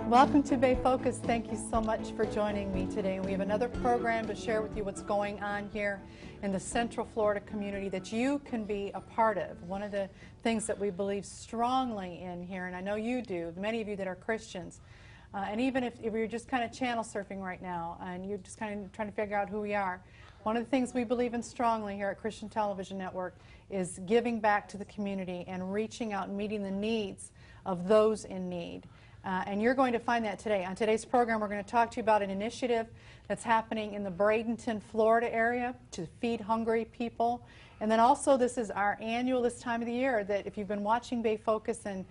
Welcome to Bay Focus. Thank you so much for joining me today. We have another program to share with you what's going on here in the Central Florida community that you can be a part of. One of the things that we believe strongly in here, and I know you do, many of you that are Christians, and even if you're just kind of channel surfing right now and you're just kind of trying to figure out who we are, one of the things we believe in strongly here at Christian Television Network is giving back to the community and reaching out and meeting the needs of those in need. And you're going to find that today. On today's program, we're going to talk to you about an initiative that's happening in the Bradenton, Florida area to feed hungry people. And then also, this is our annual, this time of the year, that if you've been watching Bay Focus and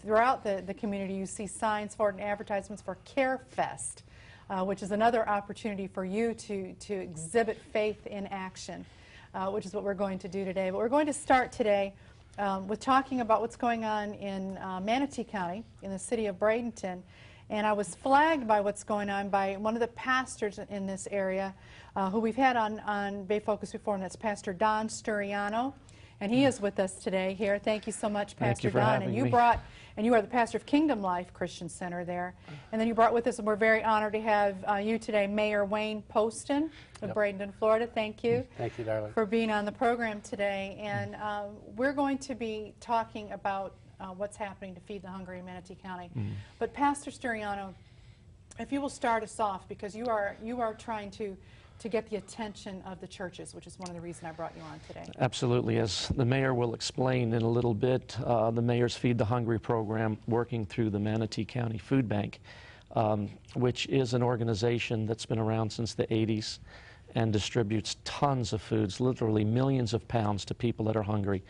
throughout the community, you see signs for it and advertisements for Care Fest, which is another opportunity for you to exhibit faith in action, which is what we're going to do today. But we're going to start today with talking about what's going on in Manatee County, in the city of Bradenton. And I was flagged by what's going on by one of the pastors in this area who we've had on Bay Focus before, and that's Pastor Don Sturiano. And he is with us today here. Thank you so much, Pastor Don. And you brought, and you are the pastor of Kingdom Life Christian Center there. And then you brought with us, and we're very honored to have you today, Mayor Wayne Poston of Bradenton, Florida. Thank you. Thank you, darling. For being on the program today. And we're going to be talking about what's happening to feed the hungry in Manatee County. But Pastor Sturiano, if you will start us off, because you are trying to get the attention of the churches, which is one of the reasons I brought you on today. Absolutely. As the mayor will explain in a little bit, the Mayor's Feed the Hungry program, working through the Manatee County Food Bank, which is an organization that's been around since the 80s and distributes tons of foods, literally millions of pounds to people that are hungry.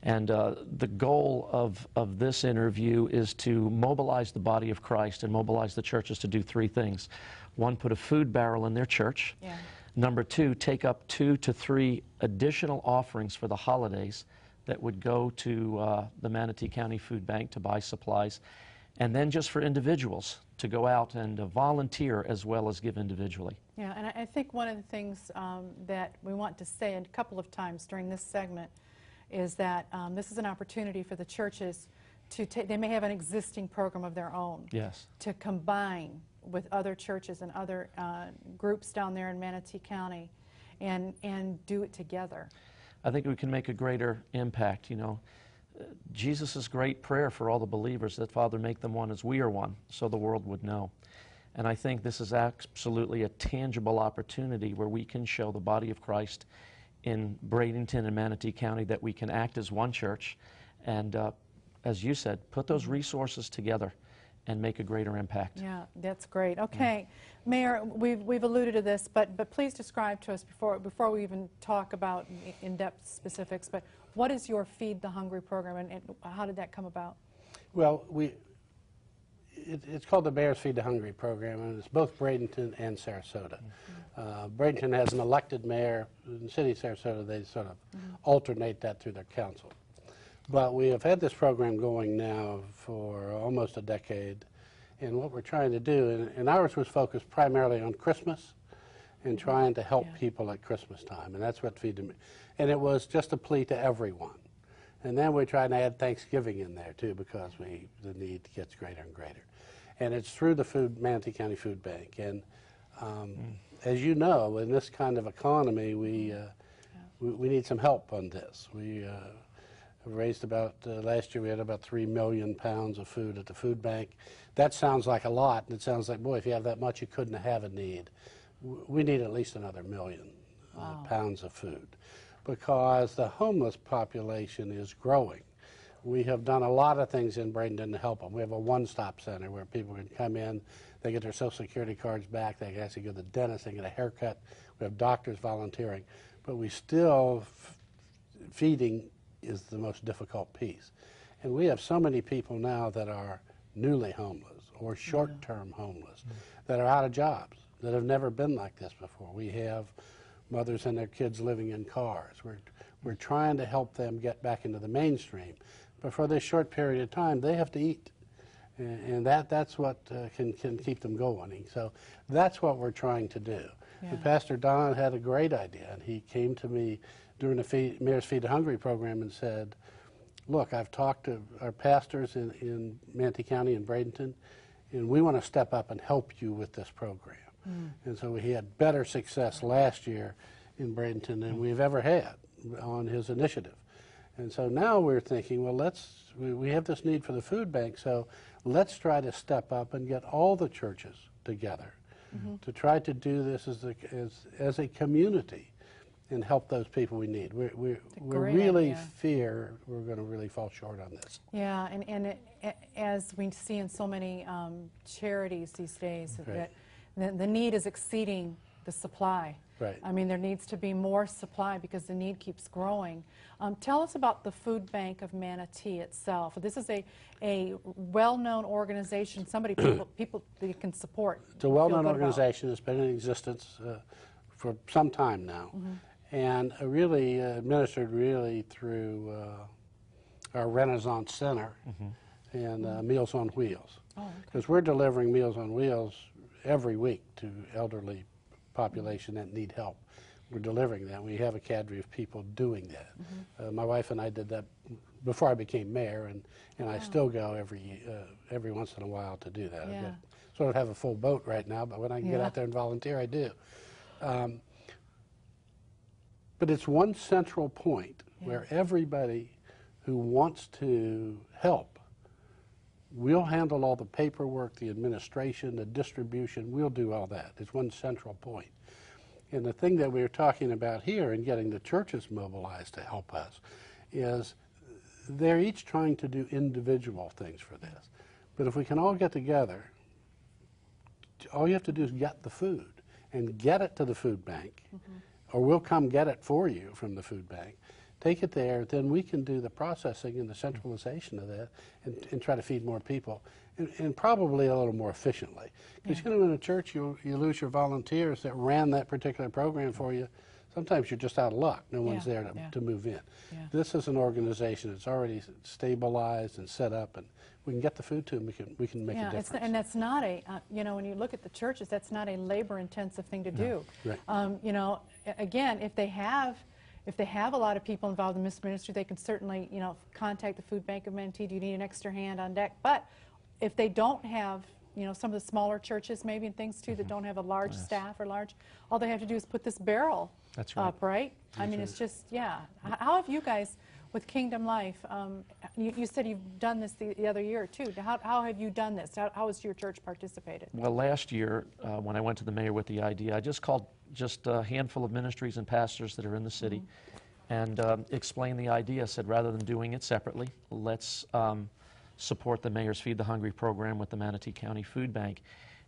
And the goal of this interview is to mobilize the body of Christ and mobilize the churches to do three things. One, put a food barrel in their church. Yeah. Number two, take up 2 to 3 additional offerings for the holidays that would go to the Manatee County Food Bank to buy supplies. And then just for individuals to go out and volunteer as well as give individually. Yeah, and I think one of the things that we want to say a couple of times during this segment is that this is an opportunity for the churches to take, they may have an existing program of their own. Yes. To combine with other churches and other groups down there in Manatee County and do it together. I think we can make a greater impact. You know, Jesus' great prayer for all the believers that, Father, make them one as we are one, so the world would know. And I think this is absolutely a tangible opportunity where we can show the body of Christ in Bradenton and Manatee County that we can act as one church and, as you said, put those resources together and make a greater impact. Yeah, that's great. Okay, Mayor, we've alluded to this, but please describe to us before we even talk about in-depth specifics, but what is your Feed the Hungry program and how did that come about? Well, it's called the Mayor's Feed the Hungry program, and it's both Bradenton and Sarasota. Bradenton has an elected mayor. In the city of Sarasota, they sort of alternate that through their council. But we have had this program going now for almost a decade, and what we're trying to do, and ours was focused primarily on Christmas and trying to help people at Christmas time, and that's what Feed Them. And it was just a plea to everyone. And then we're trying to add Thanksgiving in there too, because the need gets greater and greater. And it's through the Manatee County Food Bank. And as you know, in this kind of economy, we need some help on this. We raised about, last year we had about 3 million pounds of food at the food bank. That sounds like a lot, and it sounds like, boy, if you have that much, you couldn't have a need. We need at least another 1 million pounds of food, because the homeless population is growing. We have done a lot of things in Bradenton to help them. We have a one-stop center where people can come in, they get their Social Security cards back, they can actually go to the dentist, they get a haircut. We have doctors volunteering, but we still, feeding is the most difficult piece. And we have so many people now that are newly homeless or short-term homeless that are out of jobs, that have never been like this before. We have mothers and their kids living in cars. We're trying to help them get back into the mainstream. But for this short period of time, they have to eat. And that's what can keep them going. So that's what we're trying to do. Yeah. And Pastor Don had a great idea, and he came to me during the Mayor's Feed the Hungry program and said, look, I've talked to our pastors in Manatee County and Bradenton, and we want to step up and help you with this program. And so he had better success last year in Bradenton than we've ever had on his initiative. And so now we're thinking, well, we have this need for the food bank, so let's try to step up and get all the churches together to try to do this as a community and help those people we need. We really fear we're going to really fall short on this. Yeah, and as we see in so many charities these days, that the need is exceeding the supply. Right. I mean, there needs to be more supply because the need keeps growing. Tell us about the Food Bank of Manatee itself. This is a well-known organization, people that you can support. It's a well-known organization. It's been in existence for some time now, and really administered really through our Renaissance Center and Meals on Wheels. Because we're delivering Meals on Wheels every week to elderly population that need help. We're delivering that. We have a cadre of people doing that. My wife and I did that before I became mayor, and I still go every once in a while to do that. I sort of have a full boat right now, but when I can get out there and volunteer, I do. But it's one central point where everybody who wants to help, we'll handle all the paperwork, the administration, the distribution, we'll do all that. It's one central point. And the thing that we're talking about here and getting the churches mobilized to help us is they're each trying to do individual things for this. But if we can all get together, all you have to do is get the food and get it to the food bank, or we'll come get it for you from the food bank. Take it there, then we can do the processing and the centralization of that and try to feed more people, and probably a little more efficiently. Because you know, in a church, you lose your volunteers that ran that particular program for you. Sometimes you're just out of luck. No one's there to move in. This is an organization that's already stabilized and set up, and we can get the food to them, we can make a difference. And that's not a, you know, when you look at the churches, that's not a labor-intensive thing to do. Right. You know, again, if they have a lot of people involved in this ministry, they can certainly, you know, contact the Food Bank of Manatee. Do you need an extra hand on deck? But if they don't have, you know, some of the smaller churches maybe and things too that don't have a large staff or all they have to do is put this barrel up, right? I mean, it's just, How have you guys, with Kingdom Life, you said you've done this the other year too. How have you done this? How has your church participated? Well, last year, when I went to the mayor with the idea, I just called a handful of ministries and pastors that are in the city and explained the idea. Said rather than doing it separately, let's support the Mayor's Feed the Hungry program with the Manatee County Food Bank.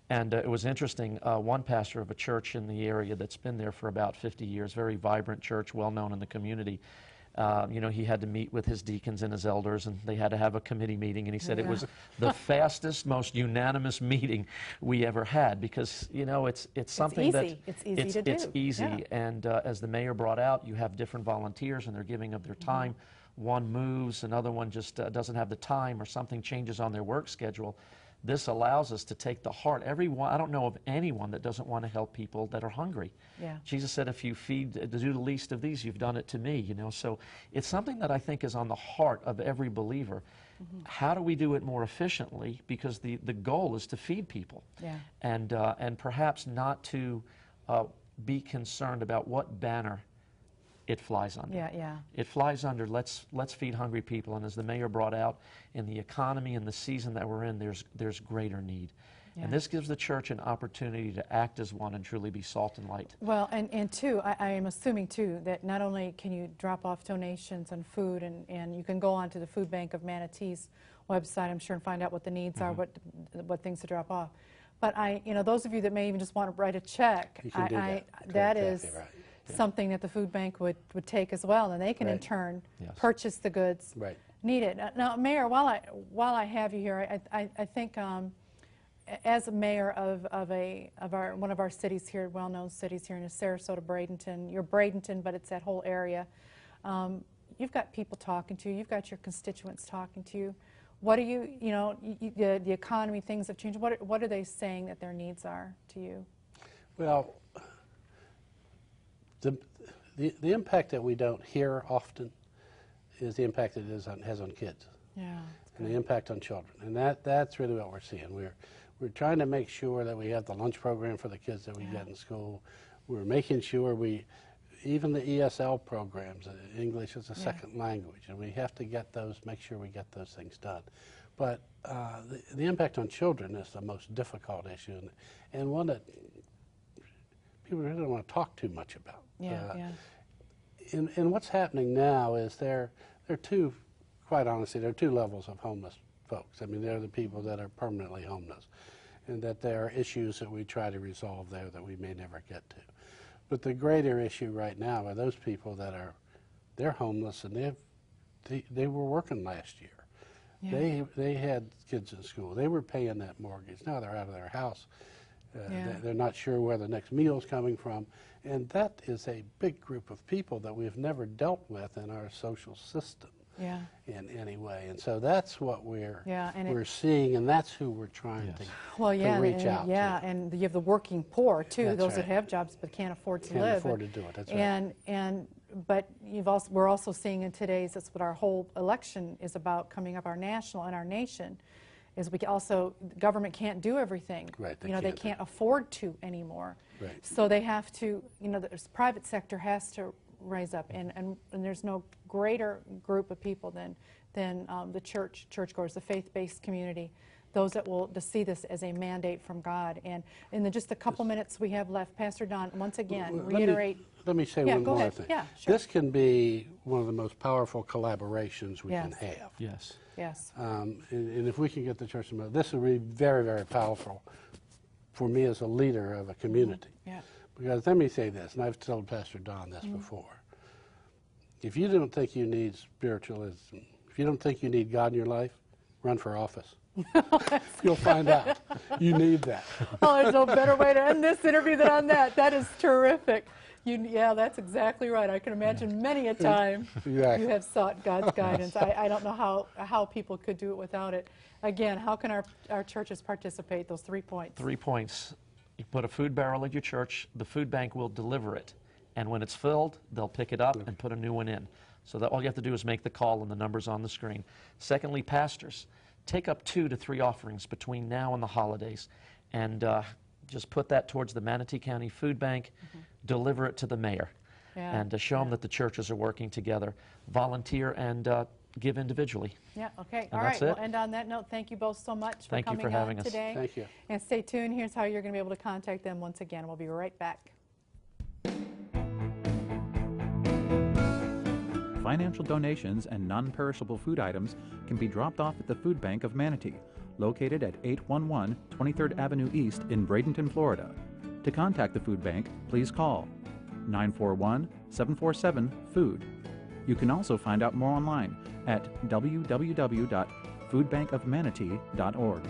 And it was interesting, one pastor of a church in the area that's been there for about 50 years, very vibrant church, well known in the community, you know, he had to meet with his deacons and his elders, and they had to have a committee meeting, and he said it was the fastest, most unanimous meeting we ever had, because, you know, it's something it's easy to do. It's easy, and as the mayor brought out, you have different volunteers, and they're giving up their time. One moves, another one just doesn't have the time, or something changes on their work schedule. This allows us to take the heart. Everyone, I don't know of anyone that doesn't want to help people that are hungry. Jesus said, if you do the least of these, you've done it to me, you know. So it's something that I think is on the heart of every believer. How do we do it more efficiently? Because the goal is to feed people. And perhaps not to be concerned about what banner it flies under. It flies under, let's feed hungry people. And as the mayor brought out, in the economy and the season that we're in, there's greater need. And this gives the church an opportunity to act as one and truly be salt and light. Well, and two, I am assuming too that not only can you drop off donations on food, and you can go onto the Food Bank of Manatee's website, I'm sure, and find out what the needs are, what things to drop off. But you know, those of you that may even just want to write a check, you can do that. That is something that the food bank would take as well, and they can in turn purchase the goods needed. Now, Mayor, while I have you here, I think as a mayor of one of our cities here, well-known cities here in Sarasota, Bradenton, you're Bradenton, but it's that whole area. You've got people talking to you. You've got your constituents talking to you. What do you know, the economy, things have changed. What are they saying that their needs are to you? Well, the impact that we don't hear often is the impact that it has on kids. Yeah. And the impact on children. And that's really what we're seeing. We're trying to make sure that we have the lunch program for the kids that we get in school. We're making sure even the ESL programs, English as a second language, and we have to get those, make sure we get those things done. But the impact on children is the most difficult issue, and one that people really don't want to talk too much about. And what's happening now is there are two, quite honestly, there are two levels of homeless folks. I mean, there are the people that are permanently homeless, and that there are issues that we try to resolve there that we may never get to. But the greater issue right now are those people that they're homeless, and they were working last year. They had kids in school. They were paying that mortgage. Now they're out of their house. They're not sure where the next meal's coming from. And that is a big group of people that we've never dealt with in our social system in any way. And so that's what we're seeing, and that's who we're trying to reach out to. And you have the working poor, too, That's those right. that have jobs but can't afford to Can't live. afford to do it, that's right. But we're also seeing in today's, that's what our whole election is about, coming up, our national and our nation, is we also, government can't do everything. Right, they can't afford to anymore. Right. So they have to, the private sector has to rise up, and there's no greater group of people than the churchgoers, the faith-based community, those that will see this as a mandate from God. And in just a couple minutes we have left, Pastor Don, once again, reiterate. Let me say one more thing. Yeah, sure. This can be one of the most powerful collaborations we can have. Yes. Yes. And if we can get the church to move, this will be very, very powerful for me as a leader of a community. Yeah. Because let me say this, and I've told Pastor Don this before. If you don't think you need spiritualism, if you don't think you need God in your life, run for office. You'll find out. You need that. Oh, there's no better way to end this interview than on that. That is terrific. That's exactly right. I can imagine many a time you have sought God's guidance. I don't know how people could do it without it. Again, how can our churches participate? Those 3 points. 3 points. You put a food barrel at your church, the food bank will deliver it. And when it's filled, they'll pick it up and put a new one in. So that all you have to do is make the call, and the number's on the screen. Secondly, pastors, take up 2 to 3 offerings between now and the holidays, and just put that towards the Manatee County Food Bank, deliver it to the mayor, and to show them that the churches are working together. Volunteer and give individually. Yeah, okay. And All right, that's it. we'll end on that note. Thank you both so much for Thank you coming for having on us. today. Thank you. And stay tuned. Here's how you're going to be able to contact them once again. We'll be right back. Financial donations and non-perishable food items can be dropped off at the Food Bank of Manatee, located at 811 23rd Avenue East in Bradenton, Florida. To contact the Food Bank, please call 941-747-FOOD. You can also find out more online at www.foodbankofmanatee.org.